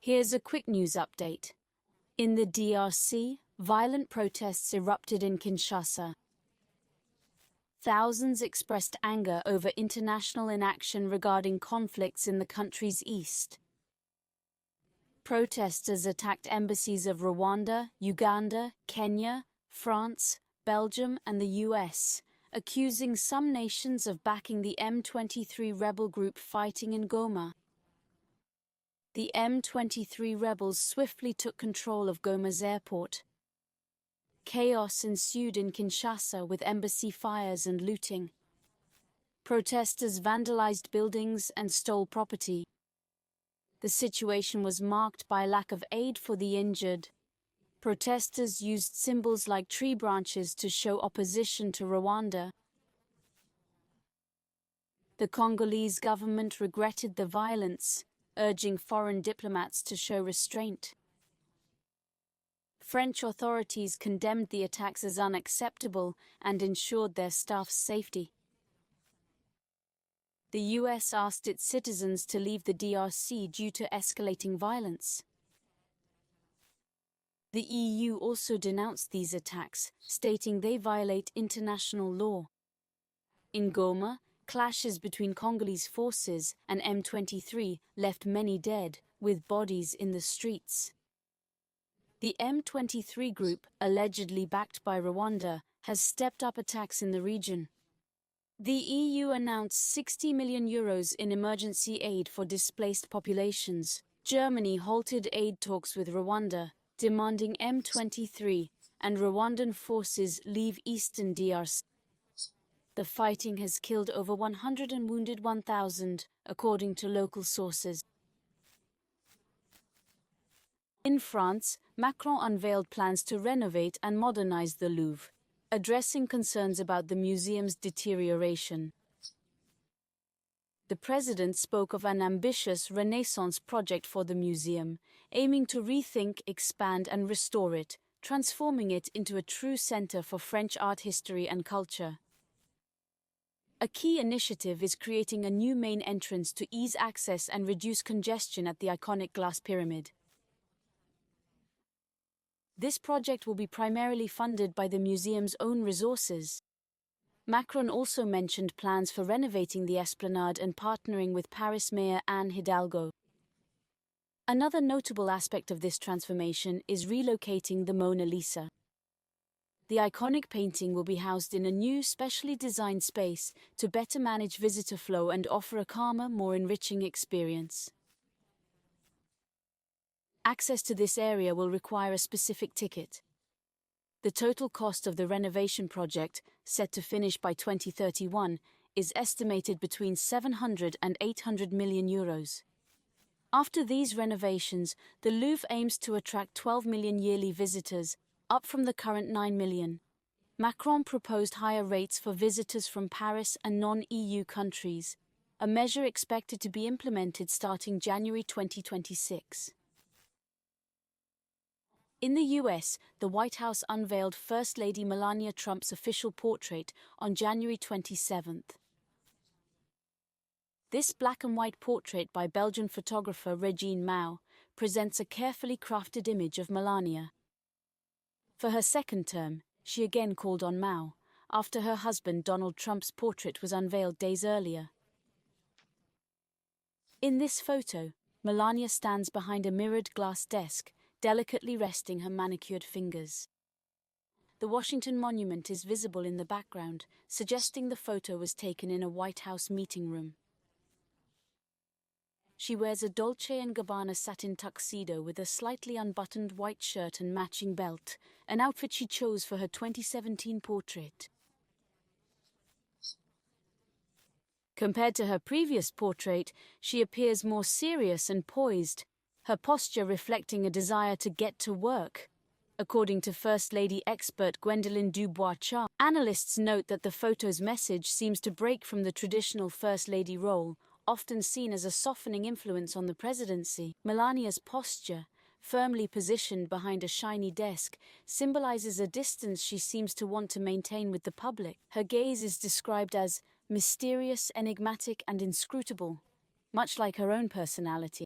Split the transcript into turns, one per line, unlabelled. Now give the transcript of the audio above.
Here's a quick news update. In the DRC, violent protests erupted in Kinshasa. Thousands expressed anger over international inaction regarding conflicts in the country's east. Protesters attacked embassies of Rwanda, Uganda, Kenya, France, Belgium, and the US, accusing some nations of backing the M23 rebel group fighting in Goma. The M23 rebels swiftly took control of Goma's airport. Chaos ensued in Kinshasa with embassy fires and looting. Protesters vandalized buildings and stole property. The situation was marked by lack of aid for the injured. Protesters used symbols like tree branches to show opposition to Rwanda. The Congolese government regretted the violence, urging foreign diplomats to show restraint. French authorities condemned the attacks as unacceptable and ensured their staff's safety. The US asked its citizens to leave the DRC due to escalating violence. The EU also denounced these attacks, stating they violate international law. In Goma, clashes between Congolese forces and M23 left many dead, with bodies in the streets. The M23 group, allegedly backed by Rwanda, has stepped up attacks in the region. The EU announced €60 million in emergency aid for displaced populations. Germany halted aid talks with Rwanda, demanding M23 and Rwandan forces leave eastern DRC. The fighting has killed over 100 and wounded 1,000, according to local sources. In France, Macron unveiled plans to renovate and modernize the Louvre, addressing concerns about the museum's deterioration. The president spoke of an ambitious Renaissance project for the museum, aiming to rethink, expand, and restore it, transforming it into a true center for French art history and culture. A key initiative is creating a new main entrance to ease access and reduce congestion at the iconic glass pyramid. This project will be primarily funded by the museum's own resources. Macron also mentioned plans for renovating the esplanade and partnering with Paris Mayor Anne Hidalgo. Another notable aspect of this transformation is relocating the Mona Lisa. The iconic painting will be housed in a new, specially designed space to better manage visitor flow and offer a calmer, more enriching experience. Access to this area will require a specific ticket. The total cost of the renovation project, set to finish by 2031, is estimated between 700 and 800 million euros. After these renovations, the Louvre aims to attract 12 million yearly visitors, up from the current 9 million. Macron proposed higher rates for visitors from Paris and non-EU countries, a measure expected to be implemented starting January 2026. In the US, the White House unveiled First Lady Melania Trump's official portrait on January 27th. This black-and-white portrait by Belgian photographer Regine Mao presents a carefully crafted image of Melania. For her second term, she again called on Mao, after her husband Donald Trump's portrait was unveiled days earlier. In this photo, Melania stands behind a mirrored glass desk, delicately resting her manicured fingers. The Washington Monument is visible in the background, suggesting the photo was taken in a White House meeting room. She wears a Dolce & Gabbana satin tuxedo with a slightly unbuttoned white shirt and matching belt, an outfit she chose for her 2017 portrait. Compared to her previous portrait, she appears more serious and poised, her posture reflecting a desire to get to work. According to First Lady expert Gwendolyn Dubois-Charles, analysts note that the photo's message seems to break from the traditional First Lady role, often seen as a softening influence on the presidency. Melania's posture, firmly positioned behind a shiny desk, symbolizes a distance she seems to want to maintain with the public. Her gaze is described as mysterious, enigmatic, and inscrutable, much like her own personality.